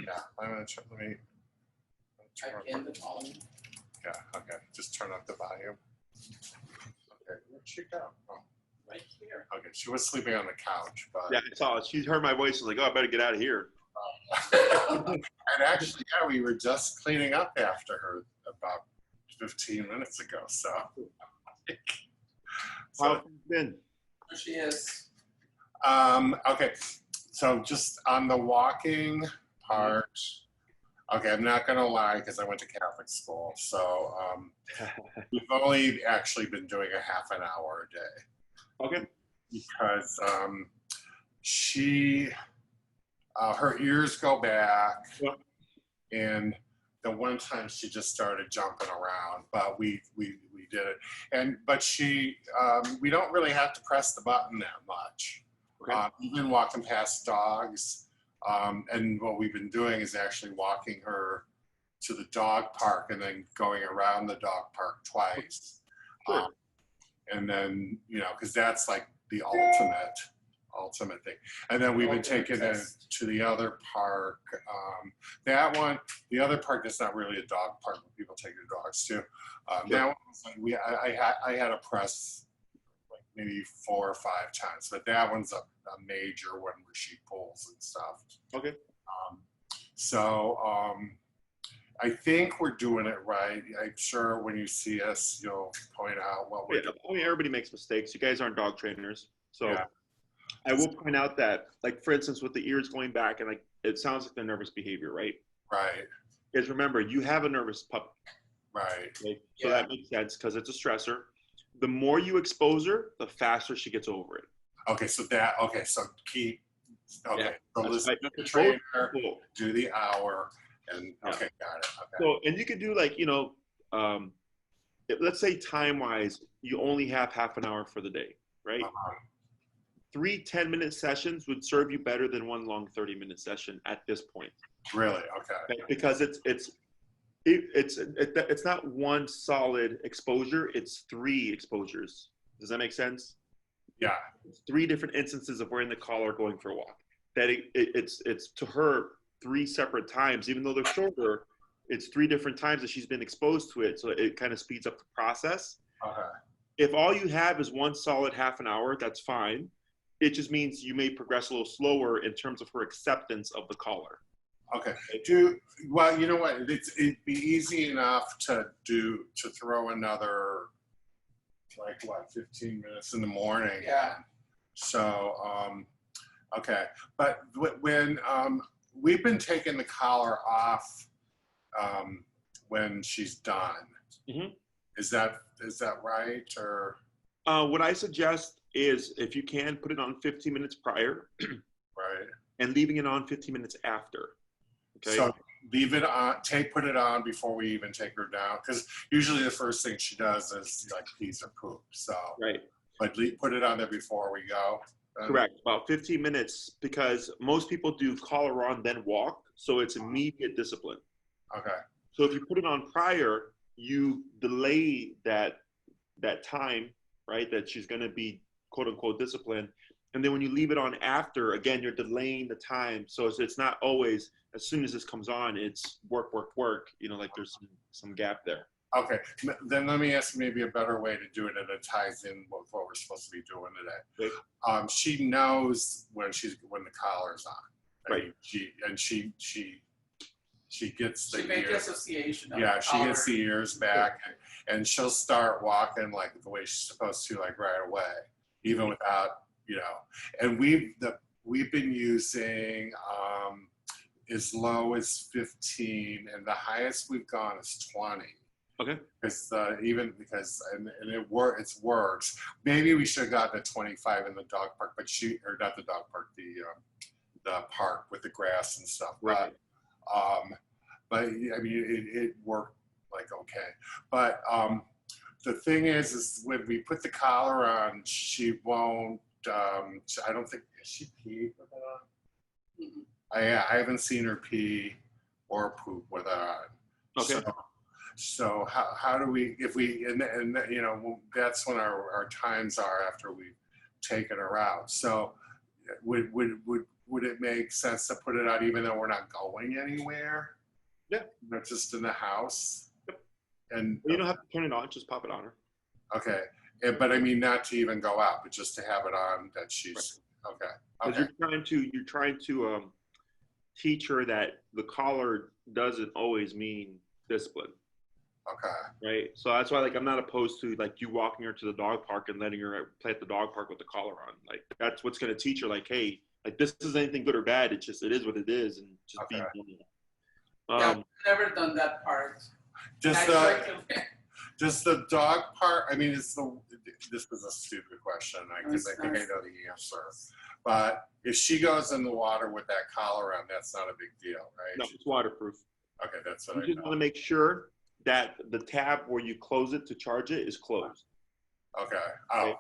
Yeah, I'm gonna try, let me turn Type in the volume. yeah, okay, just turn up the volume. Okay, where'd she go? Oh, Right here. okay, she was sleeping on the couch, but Yeah, I saw it. She heard my voice and was like, oh, I better get out of here. and actually, yeah, we were just cleaning up after her about 15 minutes ago, so. How's it been? There she is. Okay, so just on the walking part, okay, I'm not gonna lie, because I went to Catholic school, so we've only actually been doing a half an hour a day. Okay. Because she, her ears go back, Yep. and the one time she just started jumping around, but we did it. But she, we don't really have to press the button that much. Okay. Even walking past dogs, and what we've been doing is actually walking her to the dog park and then going around the dog park twice. Sure. And then, you know, because that's like the ultimate thing. And then we've been taking it to the other park. That one, the other park is not really a dog park where people take their dogs to. That one was like I had to press like maybe 4 or 5 times, but that one's a major one where she pulls and stuff. Okay. I think we're doing it right. I'm sure when you see us, you'll point out what we're doing. I mean, everybody makes mistakes. You guys aren't dog trainers. So Yeah. I will point out that, like, for instance, with the ears going back and like, it sounds like the nervous behavior, right? Right, Because remember, you have a nervous puppy. right. Okay? So Yeah. that makes sense because it's a stressor. The more you expose her, the faster she gets over it. Okay, so keep, okay, Yeah, so that's listen right. to the Both trainer, people. do the hour, and, Yeah. okay, got it, okay. So, and you could do like, you know, let's say time-wise, you only have half an hour for the day, right? 3 10-minute sessions would serve you better than one long 30-minute session at this point. Really, okay, Okay? Because it's not one solid exposure, it's 3 exposures. Does that make sense? yeah, It's 3 different instances of wearing the collar, going for a walk. That it's to her 3 separate times, even though they're shorter. It's 3 different times that she's been exposed to it, so it kind of speeds up the process. okay, If all you have is one solid half an hour, that's fine. It just means you may progress a little slower in terms of her acceptance of the collar. okay. Well, you know what, it'd be easy enough to throw another, like what, 15 minutes in the morning. Yeah. So, okay, but when, we've been taking the collar off when she's done. Mhm. Is that right, or? What I suggest is, if you can, put it on 15 minutes prior Right. and leaving it on 15 minutes after. Okay. So leave it on, put it on before we even take her down, because usually the first thing she does is like pees or poop. So, Right. but put it on there before we go. Correct. About 15 minutes, because most people do collar on then walk, so it's immediate discipline. Okay. So if you put it on prior, you delay that time, right? That she's going to be quote unquote disciplined. And then when you leave it on after, again, you're delaying the time. So it's not always, as soon as this comes on, it's work, you know, like there's some gap there. Okay. Then let me ask maybe a better way to do it, and it ties in with what we're supposed to be doing today. Right. She knows when the collar's on. Right. She gets the She made the ears. association. Of Yeah, she collar. gets the ears back, and she'll start walking like the way she's supposed to, like right away, even without, you know. And we've been using as low as 15, and the highest we've gone is 20. Okay. Because and it works. Maybe we should have gotten a 25 in the dog park, or not the dog park, the park with the grass and stuff. Right. But I mean, it worked like okay. But the thing is when we put the collar on, she won't. I don't think, is she peed with it on? Mhm. I haven't seen her pee or poop with it on. Okay. So how do we, if we, and you know, that's when our times are after we've taken her out. So would would it make sense to put it out even though we're not going anywhere? Yeah. Not just in the house? Yep. And You don't have to turn it on, just pop it on her. okay. But I mean, not to even go out, but just to have it on that she's, okay. Because you're trying to teach her that the collar doesn't always mean discipline. Okay. Right. So that's why, like, I'm not opposed to like you walking her to the dog park and letting her play at the dog park with the collar on. Like, that's what's going to teach her, like, hey, like, this isn't anything good or bad. It is what it is, and just be normal. Yeah, I've never done that part. Does the dog part, I mean, this is a stupid question because I think I know the answer. But if she goes in the water with that collar on, that's not a big deal, right? No, it's waterproof. Okay, that's what I just want to make sure that the tab where you close it to charge it is closed. Okay. Oh. Okay.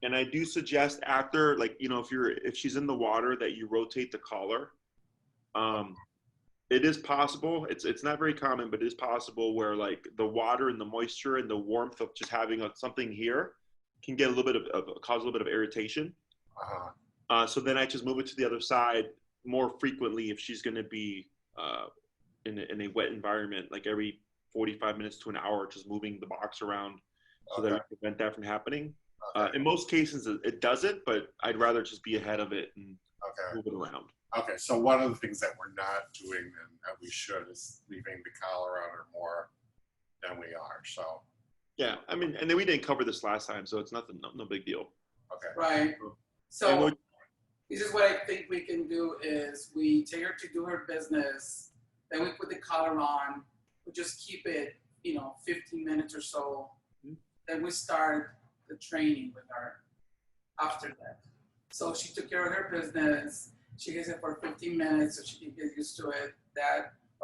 And I do suggest after, like, you know, if she's in the water, that you rotate the collar. It is possible. It's not very common, but it is possible where, like, the water and the moisture and the warmth of just having something here can get a little bit cause a little bit of irritation. So then I just move it to the other side more frequently if she's going to be in a wet environment, like every 45 minutes to an hour, just moving the box around so that we prevent that from happening. In most cases, it does it, but I'd rather just be ahead of it and move it around. Okay, so one of the things that we're not doing and that we should is leaving the collar on her more than we are. So yeah, I mean, and then we didn't cover this last time, so it's nothing, no big deal. Okay. Right. So this is what I think we can do is we take her to do her business, then we put the collar on, we just keep it, 15 minutes or so. Then we start the training with her after that. So she took care of her business. She gets it for 15 minutes so she can get used to it.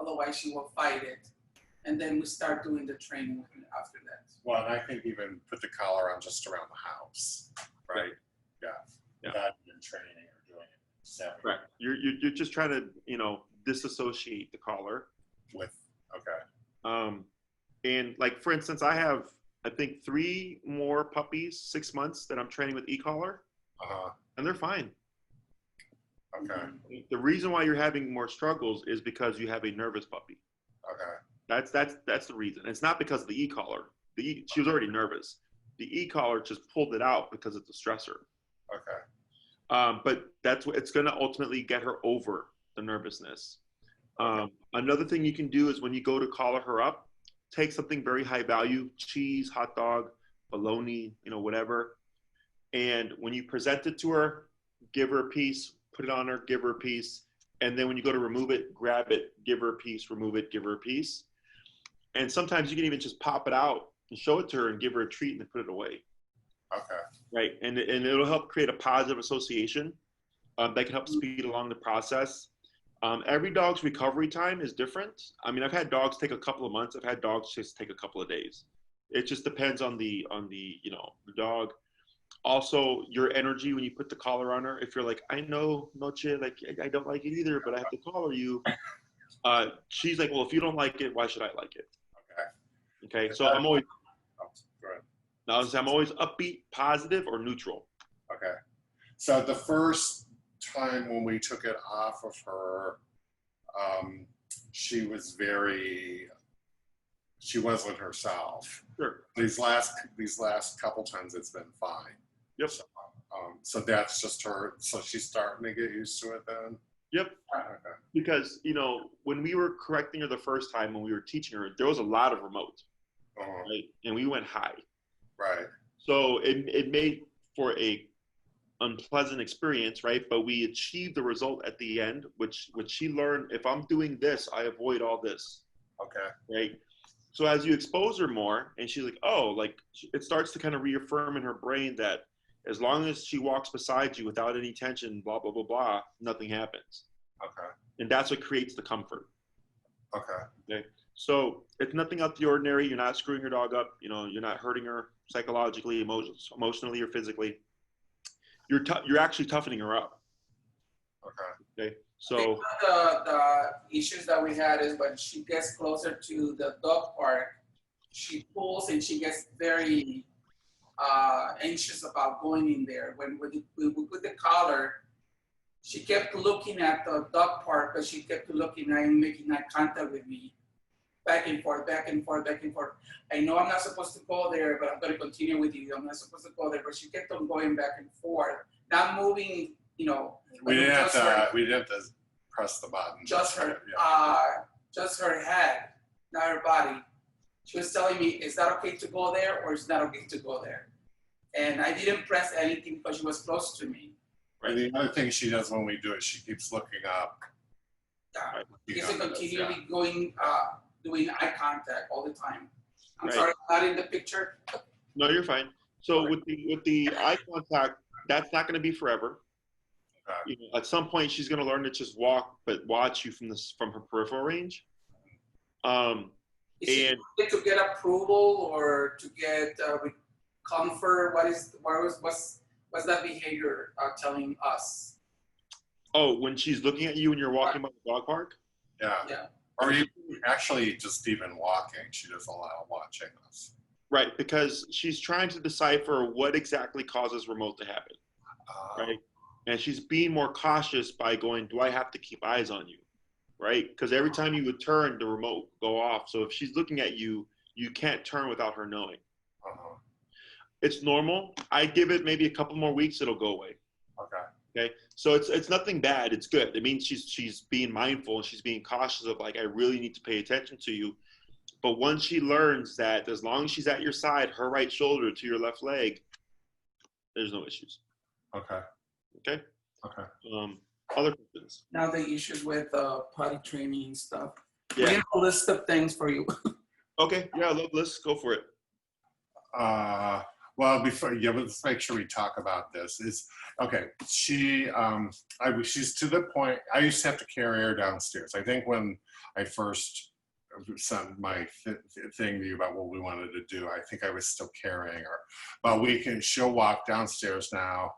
Otherwise she will fight it. And then we start doing the training after that. Well, and I think even put the collar on just around the house, right? Yeah. Without even training or doing it separately. Right. You're just trying to, disassociate the collar. Okay. And like, for instance, I have, I think 3 more puppies, 6 months, that I'm training with e-collar, and they're fine. Okay. The reason why you're having more struggles is because you have a nervous puppy. Okay. That's the reason. It's not because of the e-collar. She was already nervous. The e-collar just pulled it out because it's a stressor. Okay. But that's what it's going to ultimately get her over the nervousness. Another thing you can do is when you go to collar her up, take something very high value, cheese, hot dog, bologna, whatever. And when you present it to her, give her a piece, put it on her, give her a piece. And then when you go to remove it, grab it, give her a piece, remove it, give her a piece. And sometimes you can even just pop it out and show it to her and give her a treat and then put it away. Okay. Right. And it'll help create a positive association that can help speed along the process. Every dog's recovery time is different. I mean, I've had dogs take a couple of months. I've had dogs just take a couple of days. It just depends on the the dog. Also, your energy when you put the collar on her. If you're like, I know, Noche, like, I don't like it either, but I have to collar you. She's like, well, if you don't like it, why should I like it? Okay. So I'm always, I'm always upbeat, positive, or neutral. Okay. So the first time when we took it off of her, she wasn't herself. Sure. These last couple times it's been fine. Yep. So that's just her. So she's starting to get used to it then. Yep. Okay. Because when we were correcting her the first time, when we were teaching her, there was a lot of remote, right? And we went high. Right. So it made for a unpleasant experience, right? But we achieved the result at the end, which she learned, if I'm doing this, I avoid all this. Okay. Right. So as you expose her more, and she's like, oh, like, it starts to kind of reaffirm in her brain that as long as she walks beside you without any tension, blah, blah, blah, blah, nothing happens. Okay. And that's what creates the comfort. Okay. Okay. So it's nothing out of the ordinary. You're not screwing your dog up. You're not hurting her psychologically, emotionally, or physically. You're actually toughening her up. Okay. Okay. So the issues that we had is when she gets closer to the dog park, she pulls and she gets very anxious about going in there. When we put the collar, she kept looking at the dog park, but she kept looking and making eye contact with me, back and forth, back and forth, back and forth. I know I'm not supposed to go there, but I'm going to continue with you. I'm not supposed to go there, but she kept on going back and forth, not moving, you know. We didn't have to press the button. Just her head, not her body. She was telling me, is that okay to go there or is that okay to go there? And I didn't press anything because she was close to me. Right. The other thing she does when we do it, she keeps looking up. She keeps continually going, doing eye contact all the time. I'm Right. sorry, I'm not in the picture. No, you're fine. So with the eye contact, that's not going to be forever. You know, at some point, she's going to learn to just walk, but watch you from her peripheral range. Is she to get approval or to get comfort? What's that behavior telling us? Oh, when she's looking at you when you're walking by the dog park? Yeah. Or actually just even walking, she doesn't allow watching us. Right, because she's trying to decipher what exactly causes remote to happen, right? And she's being more cautious by going, do I have to keep eyes on you, right? Because every time you would turn, the remote would go off. So if she's looking at you, you can't turn without her knowing. It's normal. I give it maybe a couple more weeks, it'll go away. Okay. So it's nothing bad. It's good. It means she's being mindful and she's being cautious of like, I really need to pay attention to you. But once she learns that as long as she's at your side, her right shoulder to your left leg, there's no issues. Okay. Other questions? Now the issues with potty training and stuff. Yeah. We have a list of things for you. Okay. Yeah, let's go for it. Well, let's make sure we talk about this. She's to the point. I used to have to carry her downstairs. I think when I first sent my thing to you about what we wanted to do, I think I was still carrying her. But she'll walk downstairs now.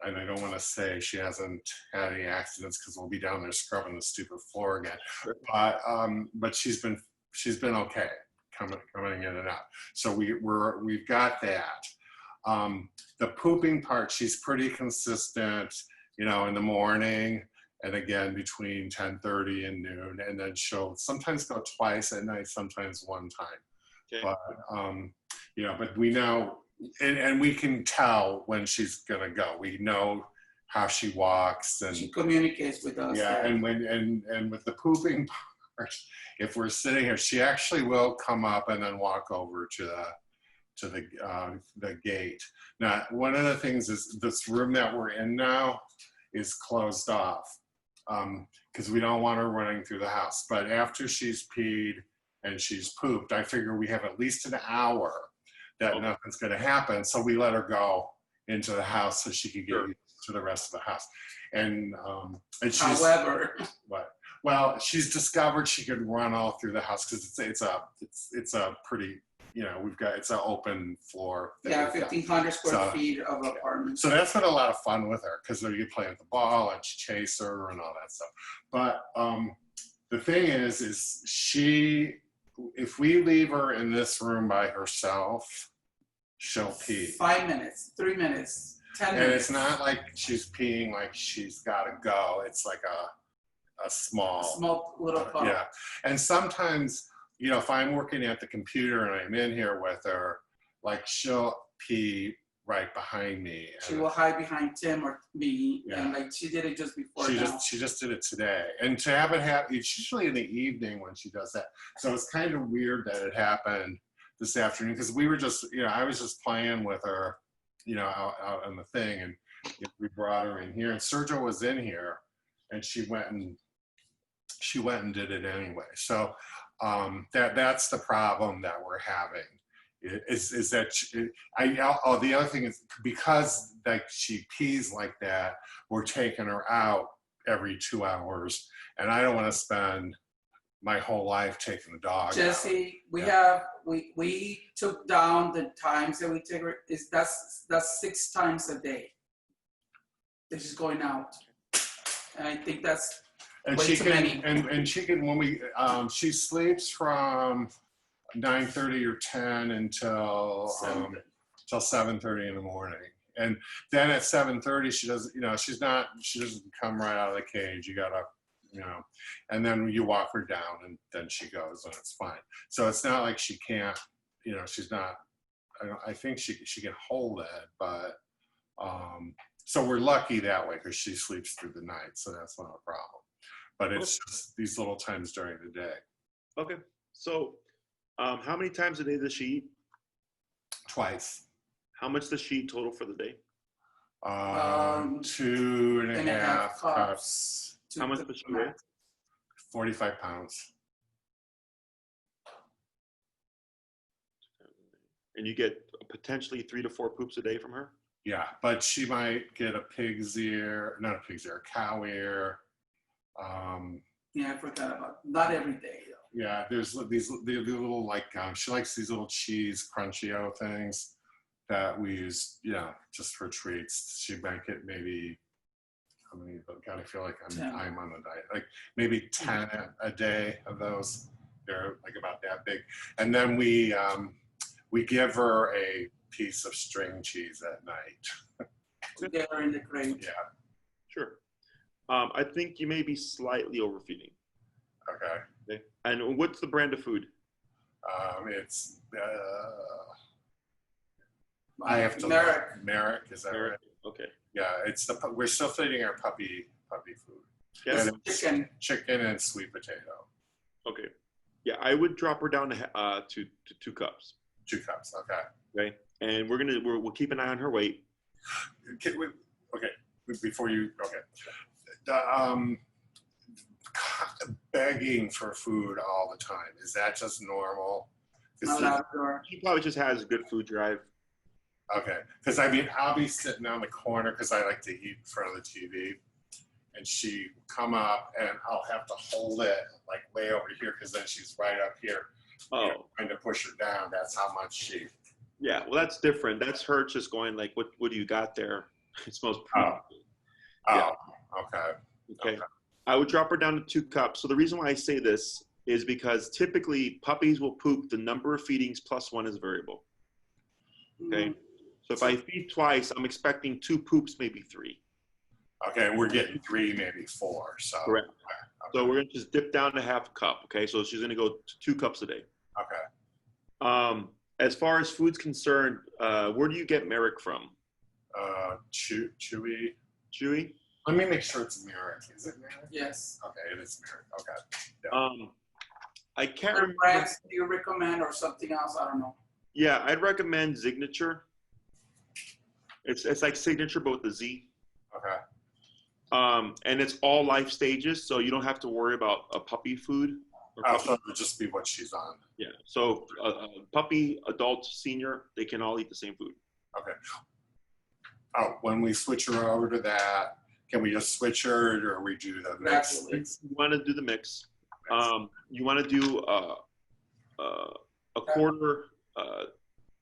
And I don't want to say she hasn't had any accidents because we'll be down there scrubbing the stupid floor again. But she's been okay coming in and out. So we've got that. The pooping part, she's pretty consistent, you know, in the morning and again between 10:30 and noon, and then she'll sometimes go twice at night, sometimes one time. Okay. But you know, but we know. And we can tell when she's gonna go. We know how she walks and she communicates with us. Yeah, and with the pooping part, if we're sitting here, she actually will come up and then walk over to the gate. Now, one of the things is this room that we're in now is closed off because we don't want her running through the house. But after she's peed and she's pooped, I figure we have at least an hour that nothing's going to happen. So we let her go into the house so she could get to the rest of the house. And she's, however, well, she's discovered she could run all through the house because it's a pretty, you know, it's an open floor. Yeah, 1,500 square feet of apartment. So that's been a lot of fun with her because you play with the ball and chase her and all that stuff. But the thing is if we leave her in this room by herself, she'll pee. 5 minutes, 3 minutes, 10 minutes. And it's not like she's peeing like she's got to go. It's like a small little pump. Yeah. And sometimes, you know, if I'm working at the computer and I'm in here with her, like she'll pee right behind me. She will hide behind Tim or me, and like she did it just before. She just did it today, and to have it happen, it's usually in the evening when she does that. So it's kind of weird that it happened this afternoon because we were just, you know, I was just playing with her, you know, out on the thing, and we brought her in here, and Sergio was in here, and she went and did it anyway. So that's the problem that we're having. Is that the other thing is because like she pees like that, we're taking her out every 2 hours, and I don't want to spend my whole life taking the dog Jesse, out. we took down the times that we take her. That's 6 times a day that she's going out, and I think that's way too many. And she can when we she sleeps from 9:30 or 10 until 7:30 in the morning, And then at 7:30, she doesn't, she doesn't come right out of the cage. You gotta, and then you walk her down and then she goes and it's fine. So it's not like she can't, she's not, I think she can hold it, but, so we're lucky that way because she sleeps through the night. So that's not a problem. But it's just these little times during the day. Okay. So how many times a day does she eat? Twice. How much does she eat total for the day? 2.5 cups. How much does she weigh? 45 pounds. And you get potentially 3 to 4 poops a day from her? Yeah, but she might get a pig's ear, not a pig's ear, a cow ear. Yeah, I forgot about not every day though. Yeah, there's these little she likes these little cheese Crunchio things that we use, just for treats. She might get maybe, how many? God, I feel like I'm on a diet. Like maybe 10 a day of those. They're like about that big, and then we give her a piece of string cheese at night. Get her in the crate. Yeah. Sure. I think you may be slightly overfeeding. Okay. And what's the brand of food? It's I have to Merrick, is that right? Okay. Yeah, we're still feeding our puppy food. Yes. Chicken and sweet potato. Okay. Yeah, I would drop her down to 2 cups. 2 cups. Okay. Okay. And we'll keep an eye on her weight. Before you begging for food all the time, is that just normal? She probably just has a good food drive. Okay, because I'll be sitting on the corner because I like to eat in front of the TV, and she come up and I'll have to hold it like way over here because then she's right up here. Trying to push her down. That's how much she. Yeah, well, that's different. That's her just going like, what do you got there? It smells pretty. Okay. I would drop her down to 2 cups. So the reason why I say this is because typically puppies will poop. The number of feedings plus 1 is variable. Okay. So if I feed twice, I'm expecting 2 poops, maybe 3. Okay, we're getting 3, maybe 4. So correct. Okay. So we're gonna just dip down to 1/2 cup. Okay, so she's gonna go to 2 cups a day. Okay. As far as food's concerned, where do you get Merrick from? Chewy. Chewy. Let me make sure it's Merrick. Is it Merrick? Yes. Okay, it is Merrick. Okay. Yeah. I can't remember. Brands do you recommend or something else? I don't know. Yeah, I'd recommend Signature. It's like Signature, but with a Z. Okay. And it's all life stages, so you don't have to worry about a puppy food. So it would just be what she's on. Yeah. So puppy, adult, senior, they can all eat the same food. Okay. When we switch her over to that, can we just switch her or we do the mix? You want to do the mix. You want to do a quarter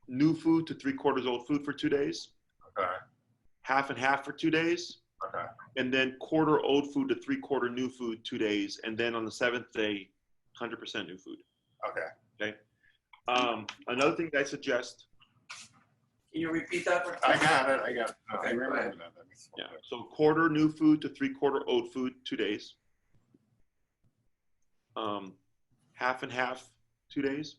new food to 3/4 old food for 2 days. Okay. 1/2 and 1/2 for 2 days. Okay. And then 1/4 old food to 3/4 new food 2 days. And then on the 7th day, 100% new food. Okay. Okay. Another thing that I suggest. Can you repeat that? I got it. Okay, I remember that. Yeah. So 1/4 new food to 3/4 old food 2 days. 1/2 and 1/2 2 days.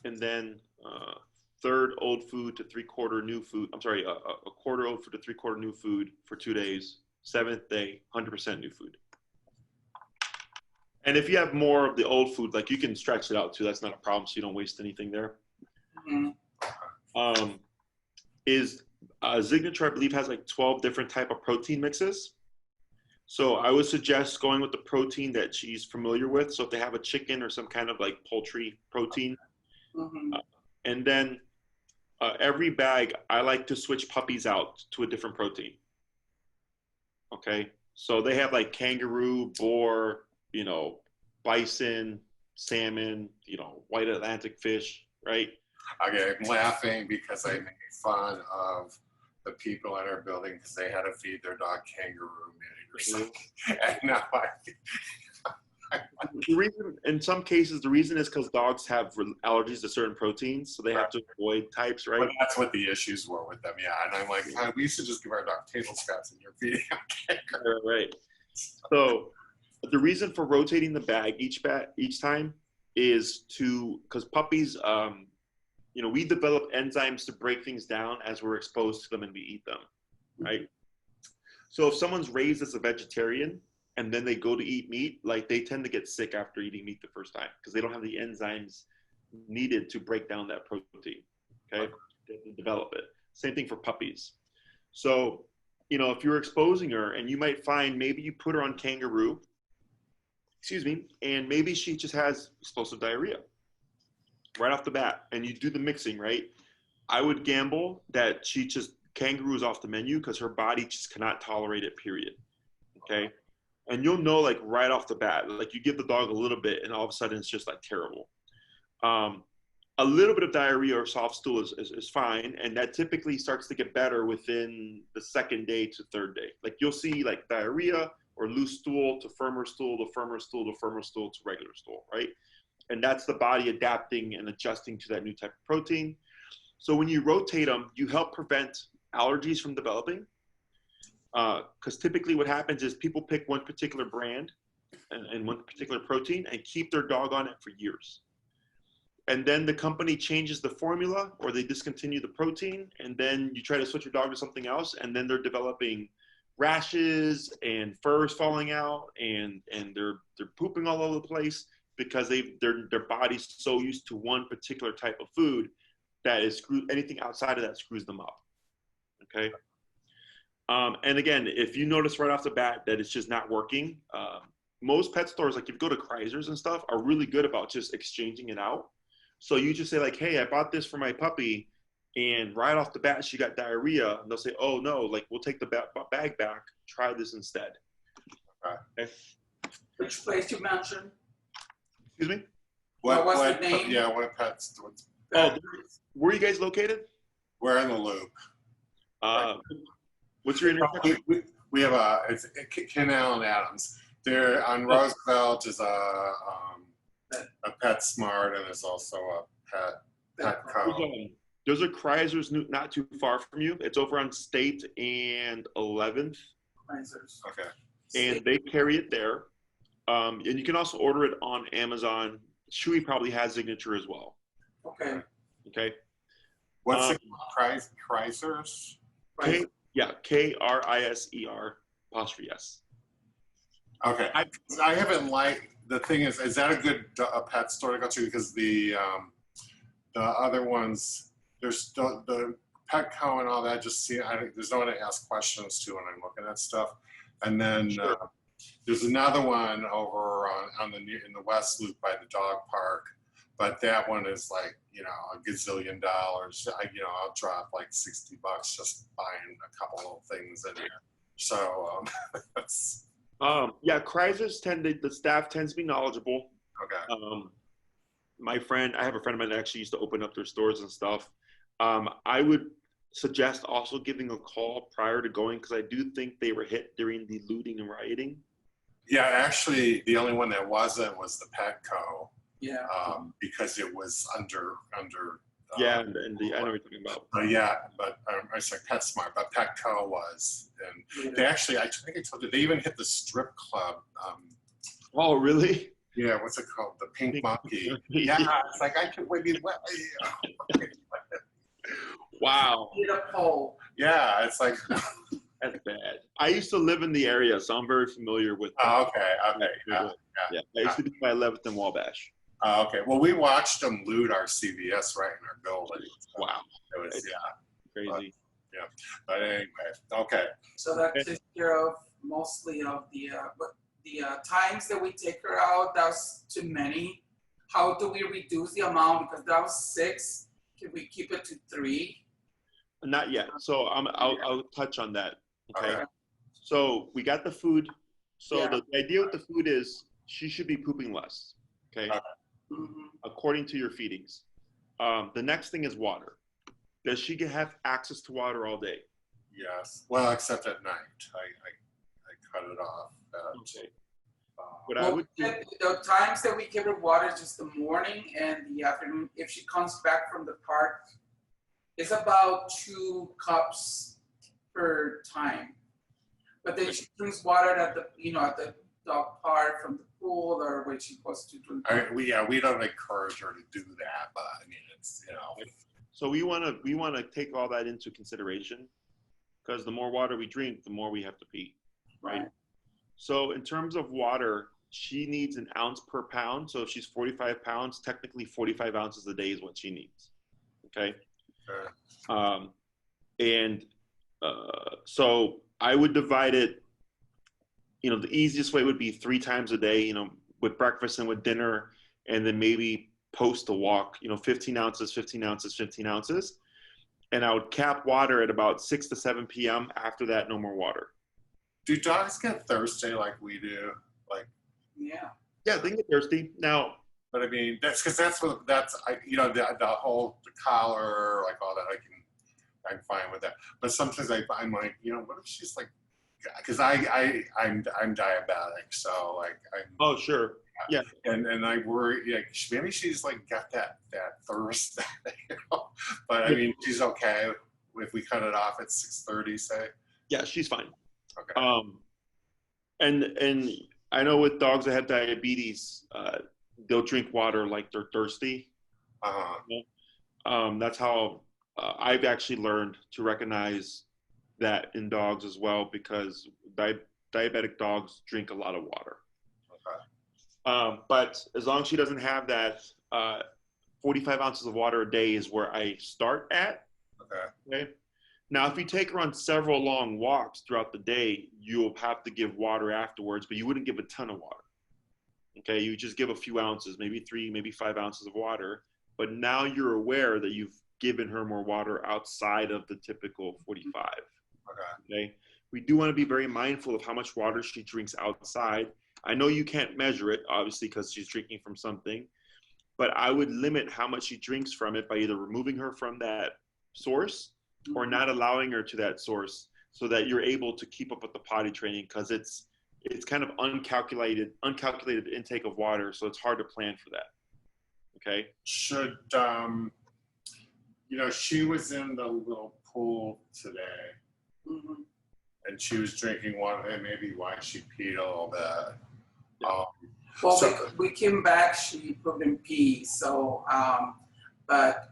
And then 1/3 old food to 3/4 new food. I'm sorry, a 1/4 old food to 3/4 new food for 2 days. 7th day, 100% new food. And if you have more of the old food, like you can stretch it out too. That's not a problem, so you don't waste anything there. Mm-hmm. Signature, I believe, has like 12 different type of protein mixes. So I would suggest going with the protein that she's familiar with. So if they have a chicken or some kind of like poultry protein. Mm-hmm. And then every bag, I like to switch puppies out to a different protein. Okay. So they have like kangaroo, boar, bison, salmon, white Atlantic fish, right? Okay, I'm laughing because I made fun of the people in our building because they had to feed their dog kangaroo meat or something. And now The reason, in some cases, the reason is because dogs have allergies to certain proteins, so they have to avoid types, right? But that's what the issues were with them, yeah. And I'm like, we used to just give our dog table scraps and you're feeding them. Right. So the reason for rotating the bag each time is because puppies, we develop enzymes to break things down as we're exposed to them and we eat them, right? So if someone's raised as a vegetarian and then they go to eat meat, like they tend to get sick after eating meat the first time because they don't have the enzymes needed to break down that protein, okay? To develop it. Same thing for puppies. So, if you're exposing her and you might find maybe you put her on kangaroo, and maybe she just has explosive diarrhea right off the bat and you do the mixing, right? I would gamble that kangaroo is off the menu because her body just cannot tolerate it, period. Okay. And you'll know like right off the bat, like you give the dog a little bit and all of a sudden it's just like terrible. A little bit of diarrhea or soft stool is fine. And that typically starts to get better within the second day to third day. Like you'll see like diarrhea or loose stool to firmer stool to firmer stool to firmer stool to regular stool, right? And that's the body adapting and adjusting to that new type of protein. So when you rotate them, you help prevent allergies from developing. Because typically what happens is people pick one particular brand and one particular protein and keep their dog on it for years. And then the company changes the formula or they discontinue the protein, and then you try to switch your dog to something else, and then they're developing rashes and furs falling out and they're pooping all over the place because their body's so used to one particular type of food that anything outside of that screws them up. Okay. And again, if you notice right off the bat that it's just not working, most pet stores, like if you go to Kreiser's and stuff, are really good about just exchanging it out. So you just say like, hey, I bought this for my puppy and right off the bat, she got diarrhea. And they'll say, oh no, like we'll take the bag back, try this instead. Okay. Which place you mentioned? Excuse me? What's the name? Yeah, what pets? Where are you guys located? We're in the Loop. What's your intersection? We have it's Canal and Adams. There on Roosevelt is a PetSmart, and there's also a Petco. There's a Kreiser's not too far from you. It's over on State and 11th. Kreiser's. Okay. And they carry it there. And you can also order it on Amazon. Chewy probably has Signature as well. Okay. Okay. What's the Kreiser's? Kriser apostrophe S. Okay. I haven't the thing is that a good pet store to go to? Because the other ones, there's the Petco and all that. There's no one to ask questions to when I'm looking at stuff. And then there's another one over in the West Loop by the dog park, but that one is like a gazillion dollars. I'll drop like $60 just buying a couple of things in there. So that's. Kreiser's the staff tends to be knowledgeable. Okay. I have a friend of mine that actually used to open up their stores and stuff. I would suggest also giving a call prior to going because I do think they were hit during the looting and rioting. Yeah, actually, the only one that wasn't was the Petco. Yeah. Because it was under. I know what you're talking about. But I said PetSmart, but Petco was, and they actually, I think I told you, they even hit the strip club. Oh, really? Yeah, what's it called? The Pink Monkey. Yeah, it's like I could wait. Wow. Need a pole. Yeah, it's like. That's bad. I used to live in the area, so I'm very familiar with. Oh, okay. Yeah. I used to be by 11th and Wabash. Okay. Well, we watched them loot our CVS right in our building. So wow. It was crazy. But anyway, okay. So that takes care of mostly of the times that we take her out. That's too many. How do we reduce the amount? Because that was 6. Can we keep it to 3? Not yet. So I'll touch on that. Okay. Okay. So we got the food. So the idea with the food is she should be pooping less. Okay. According to your feedings. The next thing is water. Does she have access to water all day? Yes. Well, except at night. I cut it off. Okay. What I would do, the times that we give her water is just the morning and the afternoon. If she comes back from the park, it's about 2 cups per time. But then she drinks water at the dog park from the pool or where she goes to drink. We don't encourage her to do that, but I mean, it's, So we want to take all that into consideration, because the more water we drink, the more we have to pee, right? So in terms of water, she needs 1 ounce per pound. So if she's 45 pounds, technically 45 ounces a day is what she needs. Okay. So I would divide it, the easiest way would be 3 times a day, with breakfast and with dinner, and then maybe post a walk, 15 ounces, 15 ounces, 15 ounces. And I would cap water at about 6 to 7 p.m. After that, no more water. Do dogs get thirsty like we do? Yeah, they get thirsty now. But I mean, the whole collar, like all that, I'm fine with that. But sometimes I'm like, what if she's like, because I'm diabetic, so like Oh, sure. Yeah. And I worry, maybe she's like got that thirst, But I mean, she's okay if we cut it off at 6:30, say. Yeah, she's fine. Okay. And I know with dogs that have diabetes, they'll drink water like they're thirsty. That's how I've actually learned to recognize that in dogs as well, because diabetic dogs drink a lot of water. Okay. But as long as she doesn't have that, 45 ounces of water a day is where I start at. Okay. Now, if you take her on several long walks throughout the day, you'll have to give water afterwards, but you wouldn't give a ton of water. Okay, you just give a few ounces, maybe 3, maybe 5 ounces of water. But now you're aware that you've given her more water outside of the typical 45. Okay. We do want to be very mindful of how much water she drinks outside. I know you can't measure it, obviously, because she's drinking from something, but I would limit how much she drinks from it by either removing her from that source or not allowing her to that source, so that you're able to keep up with the potty training, because it's kind of uncalculated intake of water, so it's hard to plan for that. Okay. Should she was in the little pool today, and she was drinking water, and maybe why she peed a little bit. We came back, she put in pee, so but.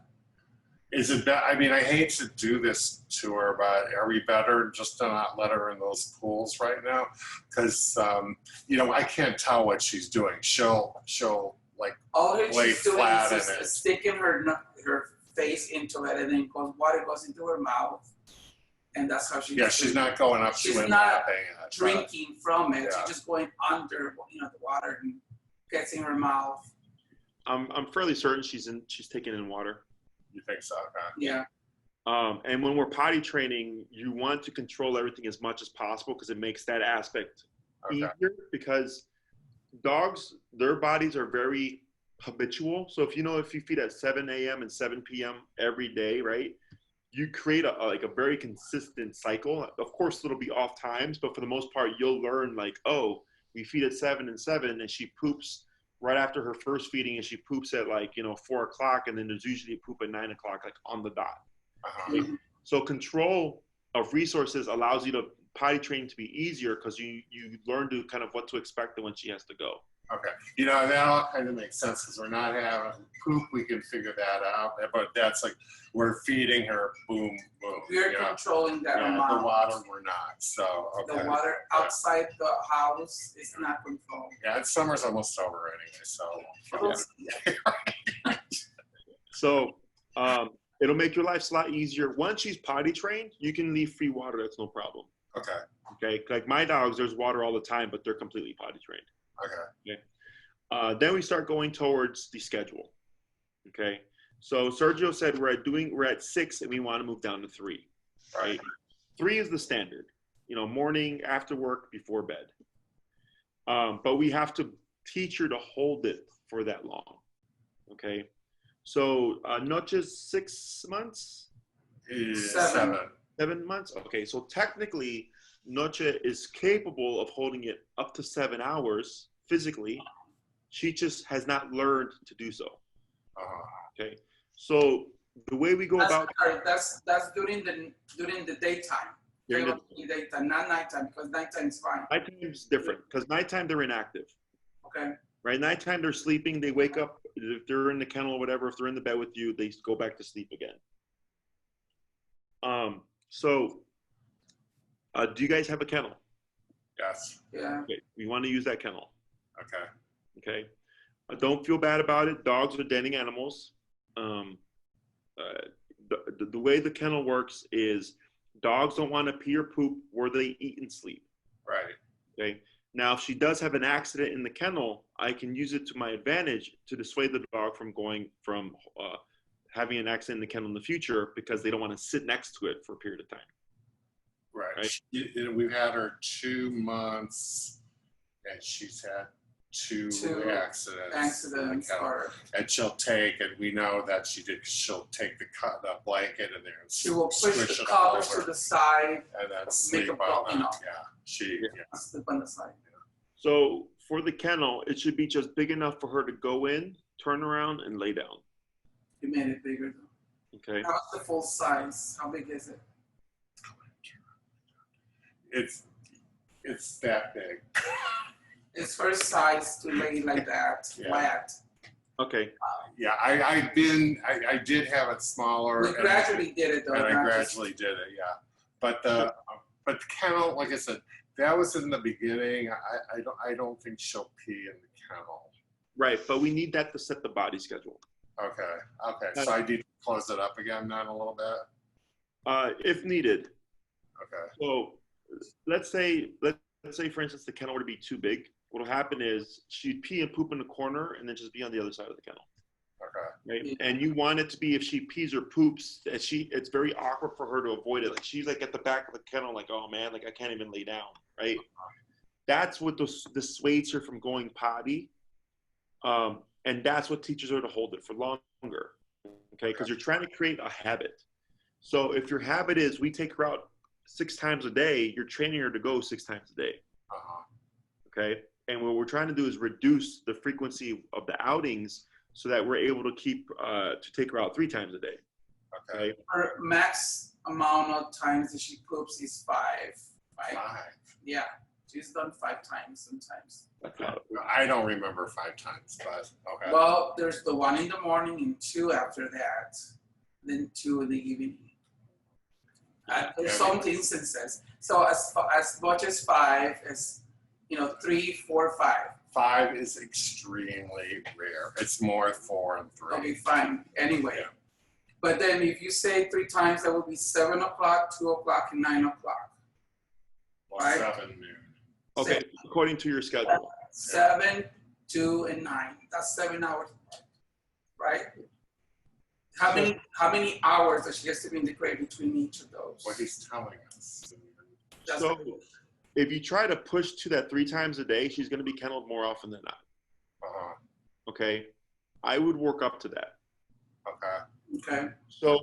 Is it bad? I mean, I hate to do this to her, but are we better just to not let her in those pools right now? Because I can't tell what she's doing. She'll like lay flat in it, sticking her face into it, and then water goes into her mouth, and that's how she. Yeah, she's not going up to it. She's not drinking from it. She's just going under, the water and gets in her mouth. I'm fairly certain she's taking in water. You think so? Okay. Yeah. And when we're potty training, you want to control everything as much as possible, because it makes that aspect easier, because dogs, their bodies are very habitual. So if you feed at 7 a.m. and 7 p.m. every day, right, you create a very consistent cycle. Of course, there'll be off times, but for the most part, you'll learn like, oh, we feed at 7 and 7, and she poops right after her first feeding, and she poops at 4 o'clock, and then there's usually a poop at 9 o'clock, like on the dot. So control of resources allows you to potty train to be easier, because you learn to kind of what to expect when she has to go. Okay. That all kind of makes sense, because we're not having poop. We can figure that out. But that's like, we're feeding her, boom, boom. We're controlling that amount. The water, we're not. So, okay. The water outside the house is not controlled. Yeah, and summer's almost over anyway, so. So, it'll make your life a lot easier. Once she's potty trained, you can leave free water. That's no problem. Okay. Like my dogs, there's water all the time, but they're completely potty trained. Okay. Then we start going towards the schedule. Okay. So Sergio said we're at 6 and we want to move down to 3. Right. 3 is the standard. Morning, after work, before bed. But we have to teach her to hold it for that long. Okay. So Noche's 6 months? 7. 7 months? Okay. So technically, Noche is capable of holding it up to 7 hours physically. She just has not learned to do so. Okay. So the way we go about that's during the daytime. During the daytime, not nighttime, because nighttime is fine. Nighttime is different because nighttime they're inactive. Okay. Right. Nighttime they're sleeping. They wake up if they're in the kennel or whatever. If they're in the bed with you, they go back to sleep again. So, do you guys have a kennel? Yes. Yeah. Okay. We want to use that kennel. Okay. Okay. Don't feel bad about it. Dogs are denning animals. The way the kennel works is dogs don't want to pee or poop where they eat and sleep. Right. Okay. Now, if she does have an accident in the kennel, I can use it to my advantage to dissuade the dog from having an accident in the kennel in the future because they don't want to sit next to it for a period of time. Right. We've had her 2 months, and she's had two accidents in the kennel. And she'll take, and we know that she'll take the blanket in there and she will push the covers to the side and then sleep on them. Sleep on the side. So for the kennel, it should be just big enough for her to go in, turn around, and lay down. You made it bigger though. Okay. How's the full size? How big is it? It's that big. It's her size to lay like that, flat. Okay. I did have it smaller. We gradually did it though. And I gradually did it, yeah. But the kennel, like I said, that was in the beginning. I don't think she'll pee in the kennel. Right, but we need that to set the body schedule. Okay. So I need to close it up again then a little bit? If needed. Okay. So let's say for instance the kennel were to be too big. What'll happen is she'd pee and poop in the corner and then just be on the other side of the kennel. Okay. Right? And you want it to be, if she pees or poops, it's very awkward for her to avoid it. Like she's like at the back of the kennel, like, oh man, like I can't even lay down, right? That's what dissuades her from going potty. And that's what teaches her to hold it for longer. Okay, because you're trying to create a habit. So if your habit is we take her out 6 times a day, you're training her to go 6 times a day. Okay, and what we're trying to do is reduce the frequency of the outings so that we're able to take her out 3 times a day. Okay. Her max amount of times that she poops is 5. Right? 5. Yeah, she's done 5 times sometimes. I don't remember 5 times, but okay. Well, there's the 1 in the morning and 2 after that, then 2 in the evening. There's some instances. So as much as 5 is, 3, 4, 5. 5 is extremely rare. It's more 4 and 3. Okay, fine. Anyway. Yeah. But then if you say 3 times, that would be 7 o'clock, 2 o'clock, and 9 o'clock. Well, right? 7 noon. Okay, according to your schedule. 7, 2, and 9. That's 7 hours, right? How many hours does she has to integrate between each of those? What he's telling us. So if you try to push to that 3 times a day, she's going to be kenneled more often than not. Okay, I would work up to that. Okay. So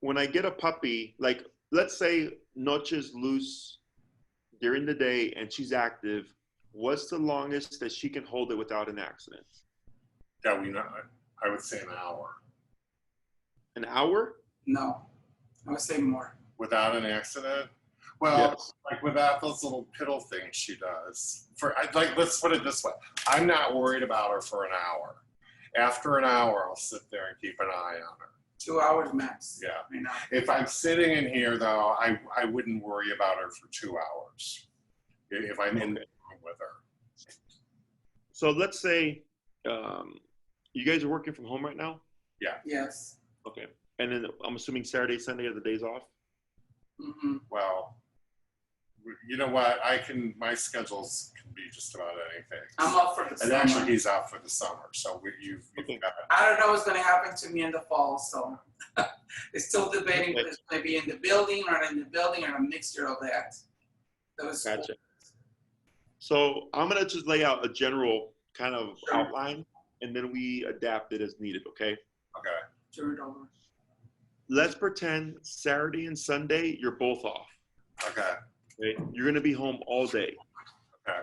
when I get a puppy, like let's say Noche is loose during the day and she's active, what's the longest that she can hold it without an accident? Yeah, I would say an hour. An hour? No, I would say more. Without an accident? Well, yes. Like without those little piddle things she does. Let's put it this way. I'm not worried about her for an hour. After an hour, I'll sit there and keep an eye on her. 2 hours max. Yeah. If I'm sitting in here, though, I wouldn't worry about her for 2 hours. If I'm in the room with her. So let's say you guys are working from home right now? Yeah. Yes. Okay. And then I'm assuming Saturday, Sunday are the days off? Mm-hmm. Well, you know what? My schedules can be just about anything. I'm up for the summer. And actually, he's out for the summer. So you've got it. I don't know what's going to happen to me in the fall. So it's still debating whether it's going to be in the building or in the building or a mixture of that. Gotcha. Cool. So I'm going to just lay out a general kind of outline, and then we adapt it as needed, okay? Okay. Turn it over. Let's pretend Saturday and Sunday, you're both off. Okay. You're going to be home all day. Okay.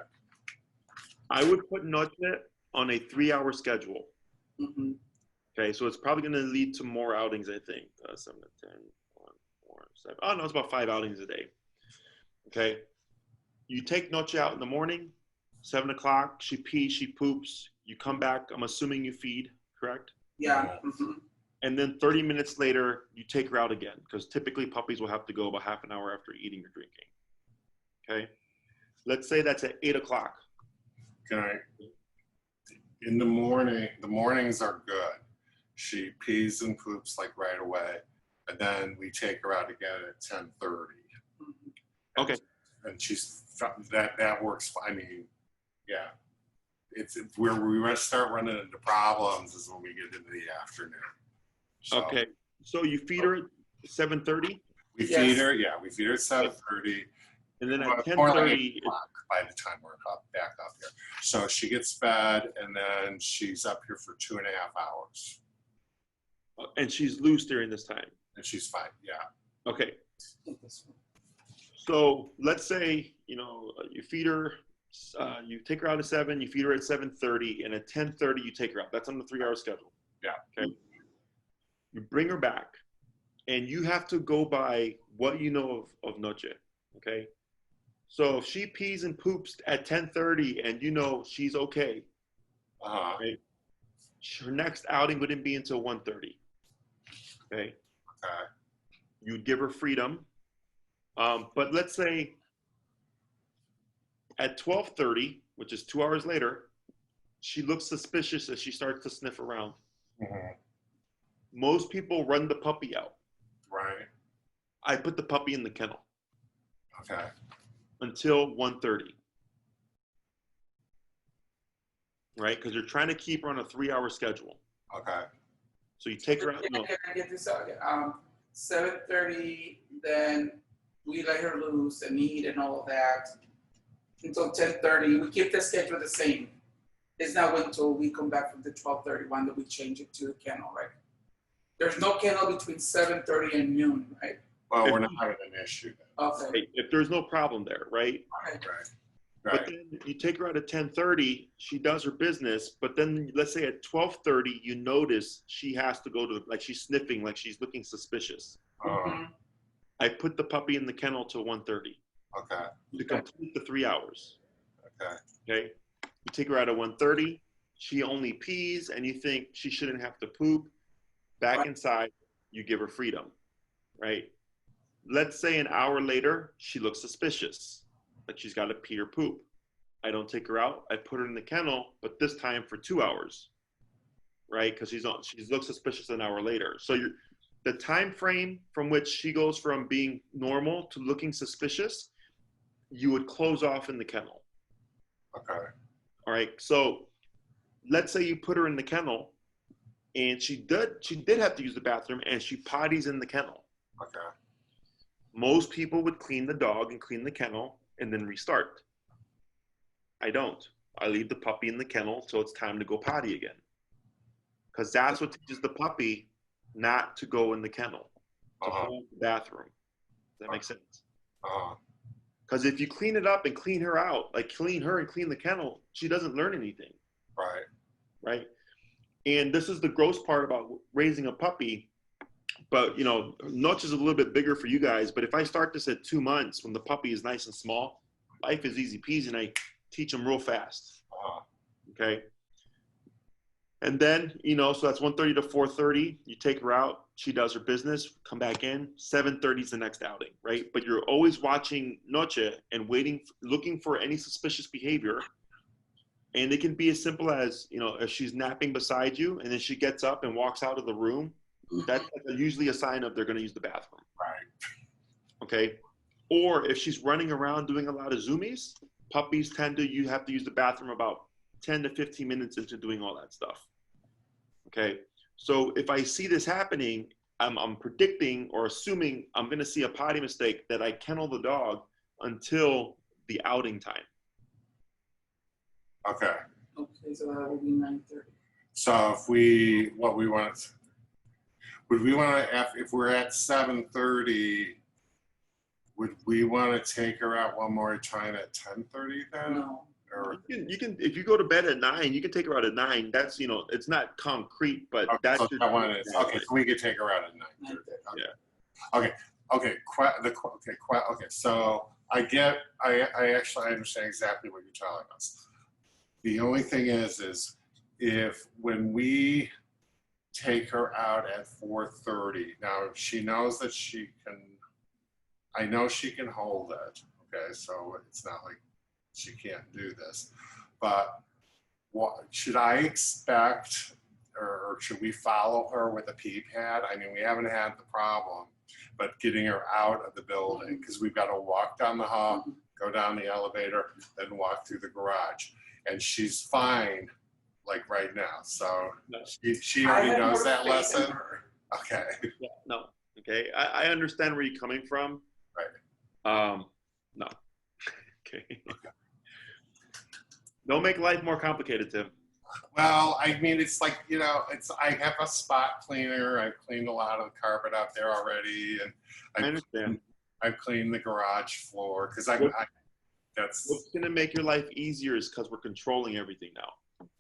I would put Noche on a 3-hour schedule. Mm-hmm. Okay, so it's probably going to lead to more outings, I think. 7 to 10, 1, 4, 7. Oh, no, it's about 5 outings a day. Okay, you take Noche out in the morning, 7 o'clock, she pees, she poops, you come back, I'm assuming you feed, correct? Yeah. Mm-hmm. And then 30 minutes later, you take her out again, because typically puppies will have to go about half an hour after eating or drinking. Okay, let's say that's at 8 o'clock. Okay. In the morning, the mornings are good. She pees and poops like right away, and then we take her out again at 10:30. Okay. And she's that works. I mean, yeah, it's where we start running into problems is when we get into the afternoon. So, Okay, so you feed her at 7:30. we feed her. Yeah, we feed her at 7:30. And then at More 10:30, like 8 o'clock by the time we're back up here. So she gets fed, and then she's up here for 2.5 hours. and she's loose during this time. And she's fine, yeah. Okay. So let's say, you feed her, you take her out at 7, you feed her at 7:30, and at 10:30 you take her out. That's on the 3-hour schedule. Yeah. Okay. You bring her back, and you have to go by what you know of Noche. Okay. So if she pees and poops at 10:30 and she's okay, right, her next outing wouldn't be until 1:30. Okay. Okay. You'd give her freedom. But let's say at 12:30, which is 2 hours later, she looks suspicious as she starts to sniff around. Mm-hmm. Most people run the puppy out. Right. I put the puppy in the kennel. Okay. Until 1:30. Right? Because you're trying to keep her on a 3-hour schedule. Okay. So you take her out. Can I get this out? 7:30, then we let her loose and eat and all of that until 10:30. We keep the schedule the same. It's not until we come back from the 12:31 that we change it to the kennel, right? There's no kennel between 7:30 and noon, right? Well, we're not having an issue then. Okay. Right, if there's no problem there, right? Okay. Right. But then you take her out at 10:30, she does her business, but then let's say at 12:30, you notice she has to go to, like she's sniffing, like she's looking suspicious. I put the puppy in the kennel till 1:30 Okay. to complete the 3 hours. Okay. Okay. You take her out at 1:30, she only pees, and you think she shouldn't have to poop. Back inside, you give her freedom, right? Let's say an hour later, she looks suspicious, like she's got to pee or poop. I don't take her out. I put her in the kennel, but this time for 2 hours, right? Because she looks suspicious an hour later. So the time frame from which she goes from being normal to looking suspicious, you would close off in the kennel. Okay. All right. So let's say you put her in the kennel, and she did have to use the bathroom, and she potties in the kennel. Okay. Most people would clean the dog and clean the kennel and then restart. I don't. I leave the puppy in the kennel till it's time to go potty again. Because that's what teaches the puppy not to go in the kennel, to hold the bathroom. Does that make sense? Because if you clean it up and clean her out, like clean her and clean the kennel, she doesn't learn anything. Right. Right? And this is the gross part about raising a puppy. But, Noche is a little bit bigger for you guys. But if I start this at 2 months when the puppy is nice and small, life is easy peasy, and I teach them real fast. Okay. And then, so that's 1:30 to 4:30. You take her out. She does her business. Come back in. 7:30 is the next outing, right? But you're always watching Noche and looking for any suspicious behavior. And it can be as simple as, if she's napping beside you and then she gets up and walks out of the room, that's usually a sign of they're going to use the bathroom. Right. Okay. Or if she's running around doing a lot of zoomies, puppies you have to use the bathroom about 10 to 15 minutes into doing all that stuff. Okay. So if I see this happening, I'm predicting or assuming I'm going to see a potty mistake that I kennel the dog until the outing time. Okay. Okay, so that will be 9:30. So if we if we're at 7:30, would we want to take her out one more time at 10:30 then? No. Or You can if you go to bed at 9, you can take her out at 9. That's, it's not concrete, but okay, that's so that one is okay. So we could take her out at 9:30. Okay. Yeah. Okay. Okay. So I actually understand exactly what you're telling us. The only thing is if when we take her out at 4:30, now she knows that she can. I know she can hold it. Okay, so it's not like she can't do this, but what should I expect, or should we follow her with a pee pad? I mean, we haven't had the problem, but getting her out of the building, because we've got to walk down the hall, go down the elevator, then walk through the garage, and she's fine, like right now. So she already knows that lesson. Okay. Yeah, no. Okay, I understand where you're coming from. Right. No. Okay. Don't make life more complicated, Tim. Well, I mean, it's like, I have a spot cleaner. I've cleaned a lot of the carpet out there already, and I understand. I've cleaned the garage floor because that's what's going to make your life easier is because we're controlling everything now.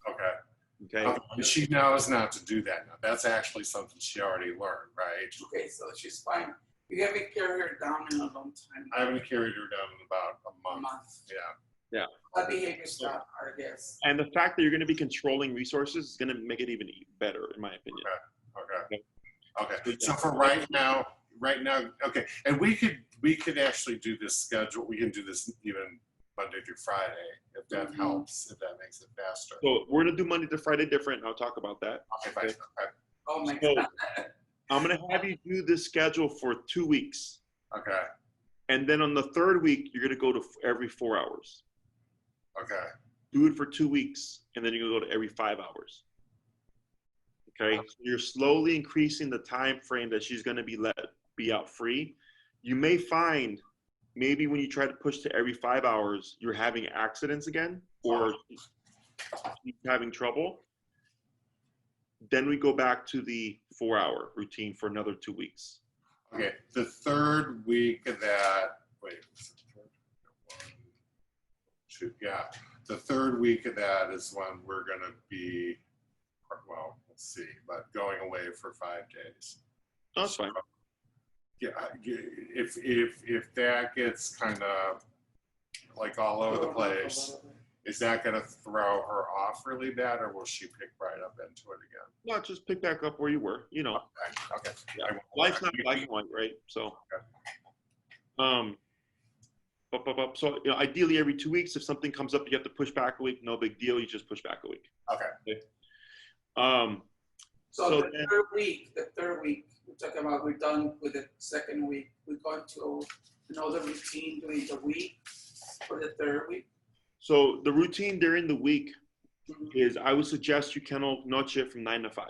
Okay. And she knows not to do that now. That's actually something she already learned, right? Okay, so she's fine. You haven't carried her down in a long time. I haven't carried her down in about a month. Yeah. That behavior stuff, I guess. And the fact that you're going to be controlling resources is going to make it even better, in my opinion. Okay. So for right now, okay. And we could actually do this schedule. We can do this even Monday through Friday, if that helps, if that makes it faster. So we're going to do Monday to Friday different. I'll talk about that. Okay, fine. Okay. Oh my God. I'm going to have you do this schedule for 2 weeks. Okay. And then on the third week, you're going to go to every 4 hours. Okay. Do it for 2 weeks, and then you're going to go to every 5 hours. Okay? So you're slowly increasing the time frame that she's going to be out free. You may find maybe when you try to push to every 5 hours, you're having accidents again, or you're having trouble. Then we go back to the 4-hour routine for another 2 weeks. Okay. The third week of that, the third week of that is when we're going to be, well, we'll see, but going away for 5 days. That's fine. Yeah, if that gets kind of like all over the place, is that going to throw her off really bad, or will she pick right up into it again? No, just pick back up where you were, Okay. Yeah. Life's not black and white, right? So, so ideally every 2 weeks, if something comes up, you have to push back a week. No big deal. You just push back a week. Okay. So the third week, we're talking about we're done with the second week. We're going to another routine during the week for the third week. So the routine during the week is I would suggest you kennel Noche from 9 to 5.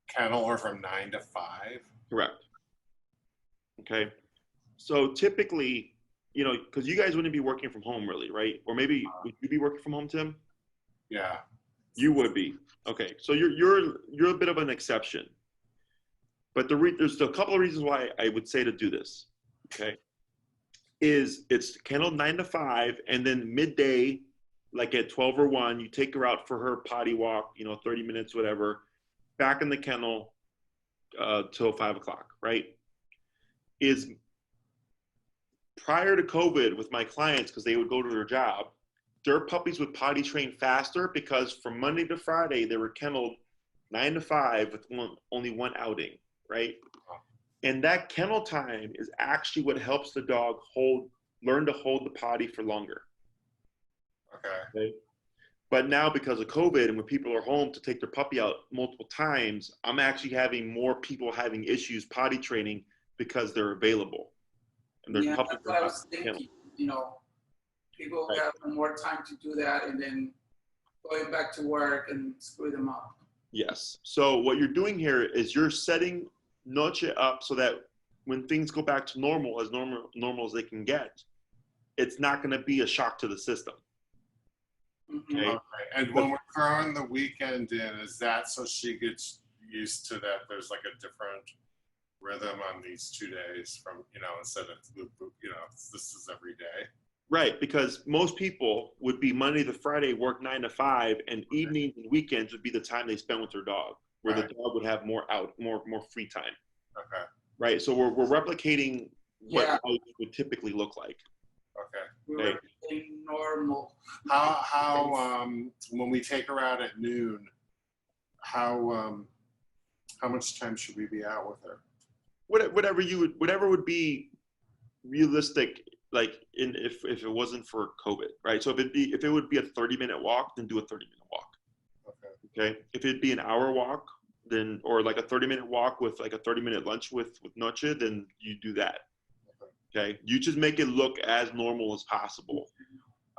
Kennel her from 9 to 5? Correct. Okay. So typically, because you guys wouldn't be working from home really, right? Or maybe would you be working from home, Tim? Yeah. You would be. Okay. So you're a bit of an exception. But there's a couple of reasons why I would say to do this. Okay. It's kennel 9 to 5, and then midday, like at 12 or 1, you take her out for her potty walk, 30 minutes, whatever, back in the kennel till 5 o'clock, right? Is prior to COVID with my clients, because they would go to their job, their puppies would potty train faster because from Monday to Friday, they were kenneled 9 to 5 with only one outing, right? And that kennel time is actually what helps the dog learn to hold the potty for longer. Okay. But now because of COVID and when people are home to take their puppy out multiple times, I'm actually having more people having issues potty training because they're available. And their that's what I was thinking, people have more time to do that and then going back to work and screw them up. Yes. So what you're doing here is you're setting Noche up so that when things go back to normal as they can get, it's not going to be a shock to the system. Okay. And when we're throwing the weekend in, is that so she gets used to that there's like a different rhythm on these 2 days from, instead of, this is every day? Right, because most people would be Monday to Friday, work 9 to 5, and evenings and weekends would be the time they spend with their dog, where the dog would have more free time. Okay. Right, so we're replicating what life would typically look like. Okay. We're replicating normal. How when we take her out at noon, how much time should we be out with her? Whatever would be realistic. Like if it wasn't for COVID, right? So if it would be a 30-minute walk, then do a 30-minute walk. Okay. If it'd be an hour walk, then or like a 30-minute walk with like a 30-minute lunch with Noche, then you do that. Okay. You just make it look as normal as possible.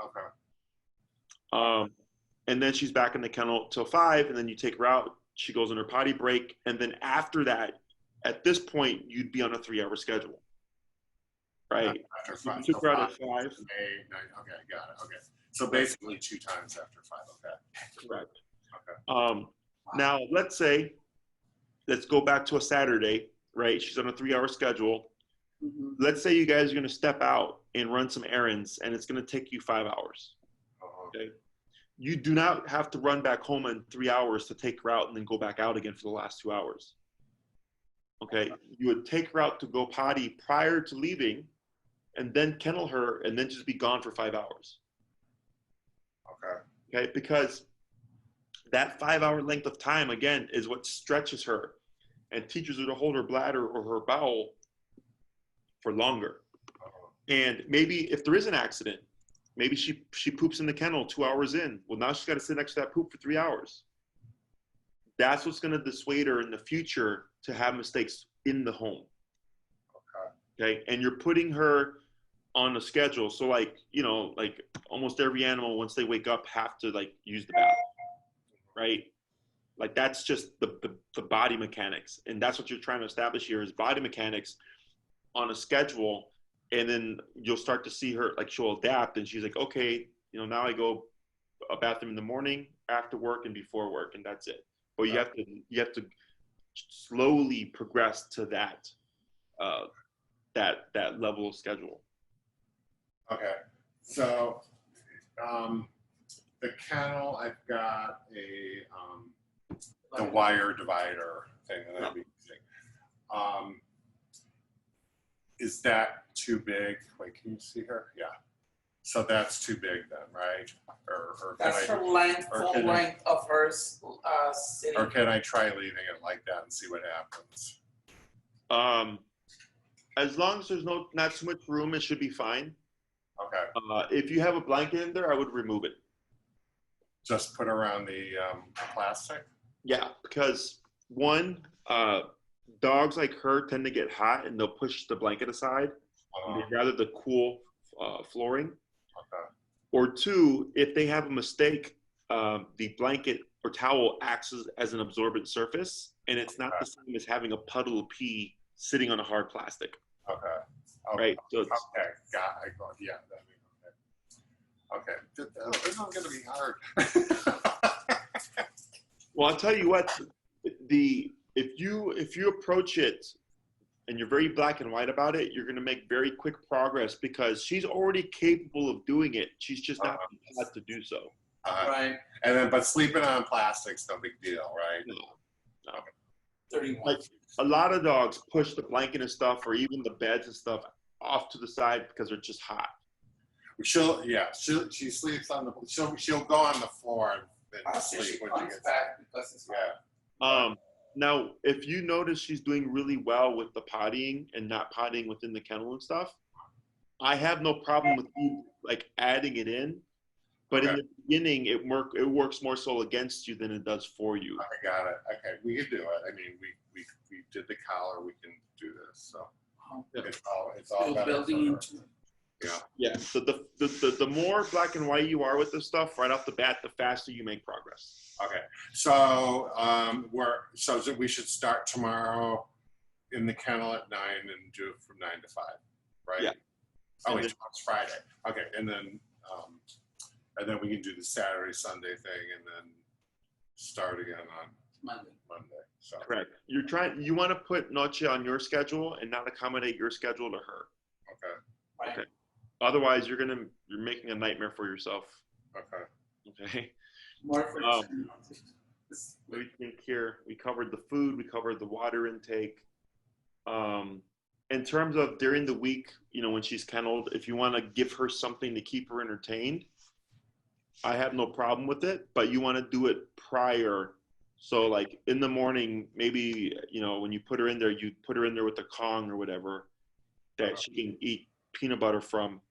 Okay. And then she's back in the kennel till 5, and then you take her out. She goes on her potty break, and then after that, at this point, you'd be on a 3-hour schedule. Right. After 5. You took her out at 5. 8, 9. Okay, got it. Okay. So basically 2 times after 5. Okay. Correct. Okay. Now let's go back to a Saturday, right? She's on a 3-hour schedule. Mm-hmm. Let's say you guys are going to step out and run some errands, and it's going to take you 5 hours. Okay. You do not have to run back home in 3 hours to take her out and then go back out again for the last 2 hours. Okay. You would take her out to go potty prior to leaving, and then kennel her, and then just be gone for 5 hours. Okay, because that 5-hour length of time, again, is what stretches her and teaches her to hold her bladder or her bowel for longer. And maybe if there is an accident, maybe she poops in the kennel 2 hours in. Well, now she's got to sit next to that poop for 3 hours. That's what's going to dissuade her in the future to have mistakes in the home. Okay, and you're putting her on a schedule. So like, like almost every animal, once they wake up, have to like use the bathroom, right? Like that's just the body mechanics. And that's what you're trying to establish here is body mechanics on a schedule. And then you'll start to see her, like she'll adapt and she's like, okay, now I go a bathroom in the morning, after work and before work, and that's it. But you have to slowly progress to that level of schedule. Okay, so the kennel, I've got the wire divider thing that I'll be using. Is that too big? Wait, can you see her? Yeah. So that's too big then, right? Or that's her length, full length of her sitting. Or can I try leaving it like that and see what happens? As long as there's not too much room, it should be fine. Okay. If you have a blanket in there, I would remove it. Just put around the plastic? Yeah, because one, dogs like her tend to get hot and they'll push the blanket aside. They'd rather the cool flooring. Okay. Or two, if they have a mistake, the blanket or towel acts as an absorbent surface, and it's not the same as having a puddle of pee sitting on a hard plastic. Okay. Right. So Yeah. Okay. This is going to be hard. Well, I'll tell you what. If you approach it and you're very black and white about it, you're going to make very quick progress because she's already capable of doing it. She's just not taught to do so. Right. And then, but sleeping on plastic's no big deal, right? No. Okay. 31. Like a lot of dogs push the blanket and stuff, or even the beds and stuff, off to the side because they're just hot. She sleeps on the. She'll go on the floor and sleep when she gets back because it's Now, if you notice she's doing really well with the pottying and not pottying within the kennel and stuff, I have no problem with you like adding it in. But in the beginning, it works more so against you than it does for you. I got it. Okay, we can do it. I mean, we did the collar. We can do this. So it's all building into it. Yeah. So the more black and white you are with this stuff right off the bat, the faster you make progress. Okay. So so we should start tomorrow in the kennel at 9 and do it from 9 to 5, right? Yeah. Oh wait, tomorrow's Friday. Okay, and then we can do the Saturday, Sunday thing, and then start again on Monday. So. Correct. You want to put Noche on your schedule and not accommodate your schedule to her. Okay. Right. Okay. Otherwise, you're making a nightmare for yourself. Okay. Okay. More for We think here, we covered the food, we covered the water intake. In terms of during the week, you know, when she's kenneled, if you want to give her something to keep her entertained, I have no problem with it, but you want to do it prior. So like in the morning, maybe, you know, when you put her in there, you put her in there with the Kong or whatever that she can eat peanut butter from.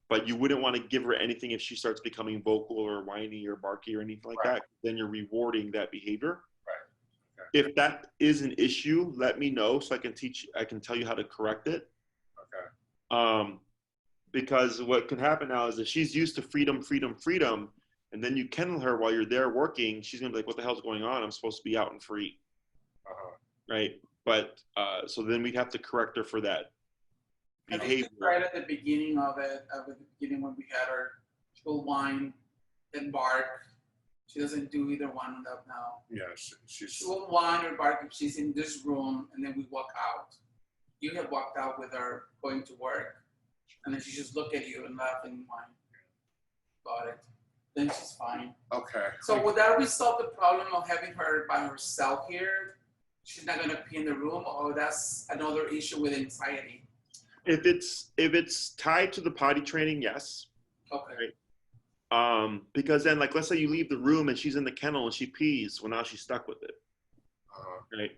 But you wouldn't want to give her anything if she starts becoming vocal or whiny or barky or anything like that. Then you're rewarding that behavior. Right. Okay. If that is an issue, let me know so I can tell you how to correct it. Okay. Because what can happen now is that she's used to freedom, and then you kennel her while you're there working, she's gonna be like, what the hell's going on? I'm supposed to be out and free. Right? But so then we'd have to correct her for that behavior. Right at the beginning of it, when we had her, she will whine and bark. She doesn't do either one of them now. Yeah, she will whine or bark if she's in this room, and then we walk out. You have walked out with her going to work, and then she just look at you and laugh and whine about it. Then she's fine. Okay. So would that resolve the problem of having her by herself here? She's not gonna pee in the room, or that's another issue with anxiety? If it's tied to the potty training, yes. Okay. Right? Because then, like, let's say you leave the room and she's in the kennel and she pees. Well, now she's stuck with it. Right?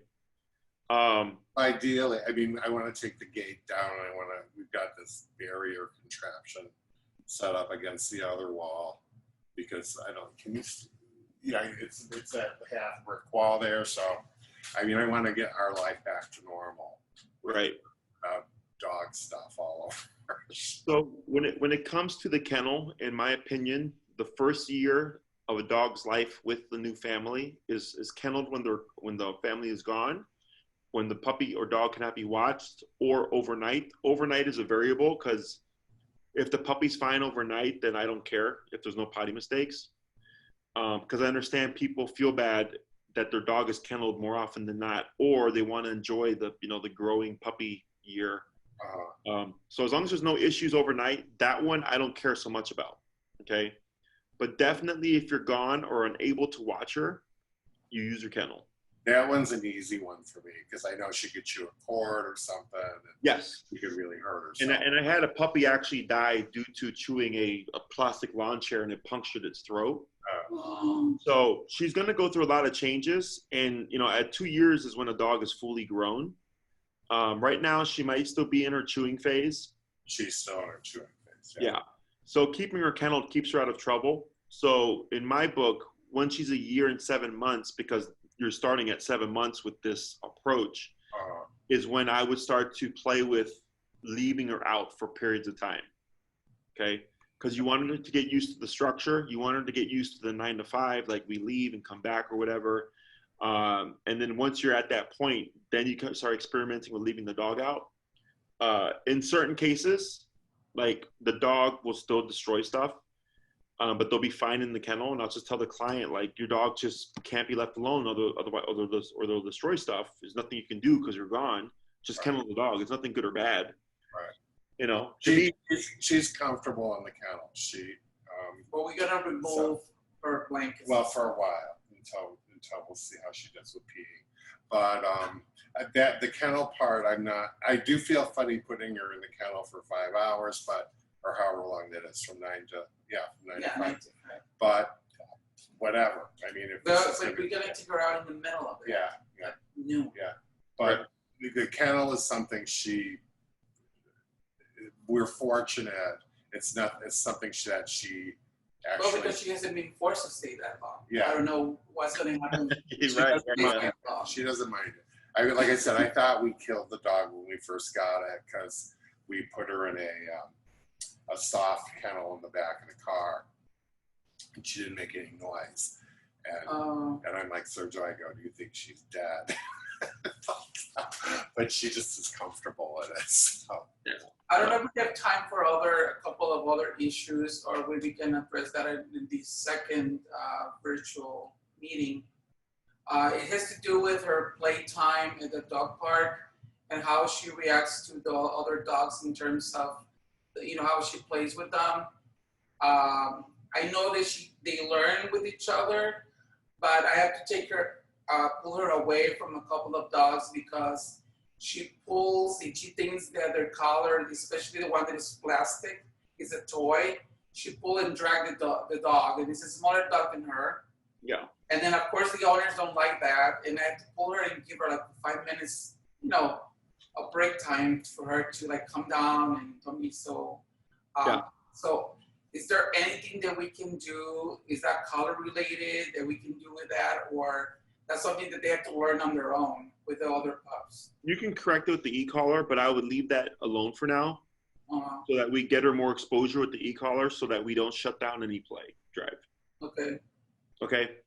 Ideally, I mean, I want to take the gate down. We've got this barrier contraption set up against the other wall because it's that half brick wall there. So, I mean, I want to get our life back to normal. Right. Dog stuff all over. So when it comes to the kennel, in my opinion, the first year of a dog's life with the new family is kenneled when the family is gone, when the puppy or dog cannot be watched, or overnight. Overnight is a variable because if the puppy's fine overnight, then I don't care if there's no potty mistakes. Because I understand people feel bad that their dog is kenneled more often than not, or they want to enjoy the growing puppy year. So as long as there's no issues overnight, that one I don't care so much about. Okay. But definitely if you're gone or unable to watch her, you use your kennel. That one's an easy one for me because I know she could chew a cord or something. Yes. You could really hurt her. And I had a puppy actually die due to chewing a plastic lawn chair and it punctured its throat. So she's going to go through a lot of changes. And, at 2 years is when a dog is fully grown. Right now, she might still be in her chewing phase. She's still in her chewing phase. Yeah. So keeping her kenneled keeps her out of trouble. So in my book, when she's 1 year and 7 months, because you're starting at 7 months with this approach, is when I would start to play with leaving her out for periods of time. Okay. Because you wanted her to get used to the structure. You want her to get used to the 9 to 5, like we leave and come back or whatever. And then once you're at that point, then you can start experimenting with leaving the dog out. In certain cases, like the dog will still destroy stuff, but they'll be fine in the kennel. And I'll just tell the client, like, your dog just can't be left alone, otherwise, or they'll destroy stuff. There's nothing you can do because you're gone. Just kennel the dog. It's nothing good or bad. Right. She's comfortable in the kennel. Well, we gotta remove her blankets. Well, for a while until we'll see how she does with peeing. But the kennel part, I do feel funny putting her in the kennel for 5 hours, or however long that is, from 9 to 5. But whatever. I mean, if we gotta take her out in the middle of it. Yeah. No. Yeah. But the kennel is something we're fortunate. It's something that she actually. Well, because she hasn't been forced to stay that long. Yeah. I don't know what's going to happen. She doesn't mind it. Like I said, I thought we killed the dog when we first got it because we put her in a soft kennel in the back of the car, and she didn't make any noise. And I'm like, Sergio, I go, do you think she's dead? But she just is comfortable in it. So. Yeah. I don't know if we have time for a couple of other issues, or we can address that in the second virtual meeting. It has to do with her playtime at the dog park and how she reacts to the other dogs in terms of how she plays with them. I know that they learn with each other, but I have to pull her away from a couple of dogs because she thinks that their collar, especially the one that is plastic, is a toy. She pull and drag the dog, and it's a smaller dog than her. Yeah. And then of course the owners don't like that, and I have to pull her and give her like 5 minutes, a break time for her to like come down and don't be so. So, is there anything that we can do? Is that collar related that we can do with that, or that's something that they have to learn on their own with the other pups? You can correct it with the e-collar, but I would leave that alone for now, so that we get her more exposure with the e-collar, so that we don't shut down any play drive. Okay. Okay.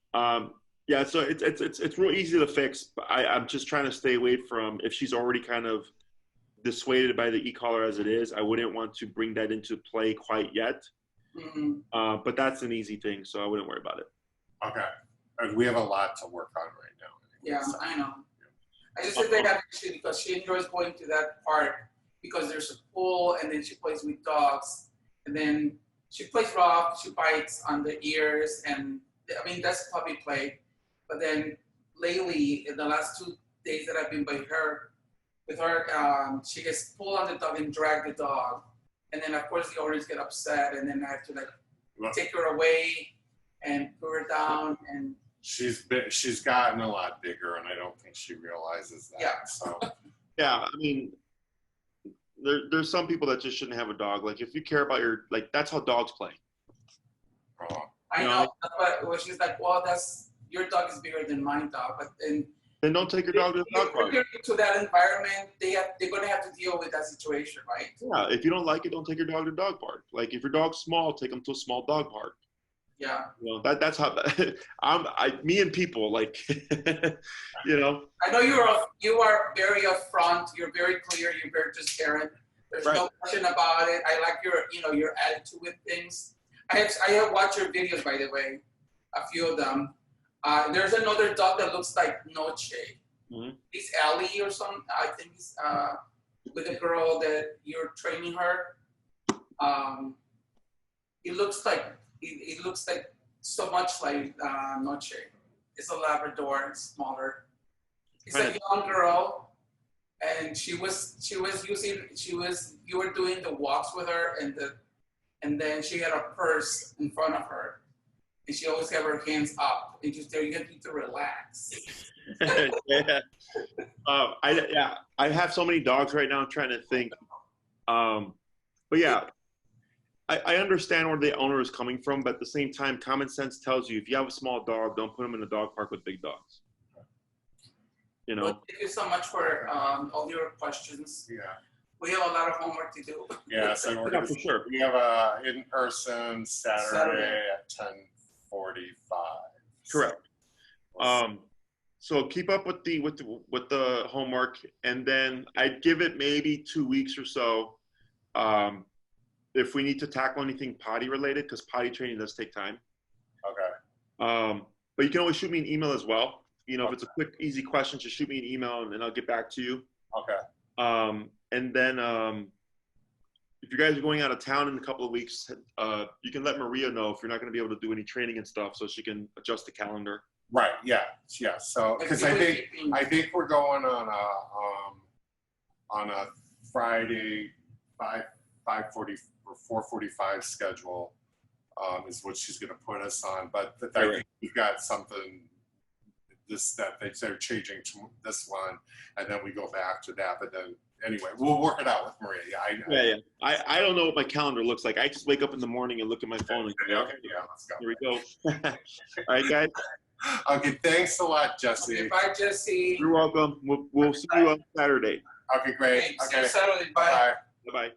Yeah. So it's real easy to fix, but I'm just trying to stay away from, if she's already kind of dissuaded by the e-collar as it is, I wouldn't want to bring that into play quite yet. But that's an easy thing, so I wouldn't worry about it. Okay. And we have a lot to work on right now. Yeah, so. I know. I just said they have to, because she enjoys going to that park because there's a pool, and then she plays with dogs, and then she plays rough, she bites on the ears, and I mean, that's puppy play. But then lately, in the last 2 days that I've been with her, she gets pulled on the dog and drag the dog. And then of course the owners get upset, and then I have to like take her away and put her down. And she's gotten a lot bigger, and I don't think she realizes that. Yeah. So yeah, I mean, there's some people that just shouldn't have a dog. Like, if you care about that's how dogs play. I know. That's what she's like. Well, your dog is bigger than my dog, but then don't take your dog to the dog park. To that environment, they're going to have to deal with that situation, right? Yeah, if you don't like it, don't take your dog to the dog park. Like, if your dog's small, take them to a small dog park. Yeah. That's how me and people, like, I know you are very upfront. You're very clear. You're very transparent. There's no question about it. I like your attitude with things. I have watched your videos, by the way, a few of them. There's another dog that looks like Noche. It's Ellie or something. I think it's with a girl that you're training her. It looks like so much like Noche. It's a Labrador, it's smaller. It's a young girl, and you were doing the walks with her, and then she had a purse in front of her. And she always had her hands up, and just there, you need to relax. Yeah. I have so many dogs right now. I'm trying to think. But yeah, I understand where the owner is coming from, but at the same time, common sense tells you if you have a small dog, don't put them in a dog park with big dogs. Well, thank you so much for all your questions. Yeah. We have a lot of homework to do. Yeah, so for sure. We have a in-person Saturday at 10:45. Correct. So keep up with the homework, and then I'd give it maybe 2 weeks or so. If we need to tackle anything potty related, because potty training does take time. Okay. But you can always shoot me an email as well. If it's a quick, easy question, just shoot me an email, and then I'll get back to you. Okay. And then if you guys are going out of town in a couple of weeks, you can let Maria know if you're not going to be able to do any training and stuff, so she can adjust the calendar. Right. Yeah. Yeah. So, because I think we're going on a Friday 5:40 or 4:45 schedule is what she's going to put us on. But I think we've got something that they're changing to this one, and then we go back to that. But then anyway, we'll work it out with Maria. Yeah. I don't know what my calendar looks like. I just wake up in the morning and look at my phone. And okay. Yeah. Let's go. Here we go. All right, guys. Okay. Thanks a lot, Jesse. Okay, bye, Jesse. You're welcome. We'll see you on Saturday. Okay. Great. Thanks. Okay. Saturday. Bye. Bye. Bye-bye.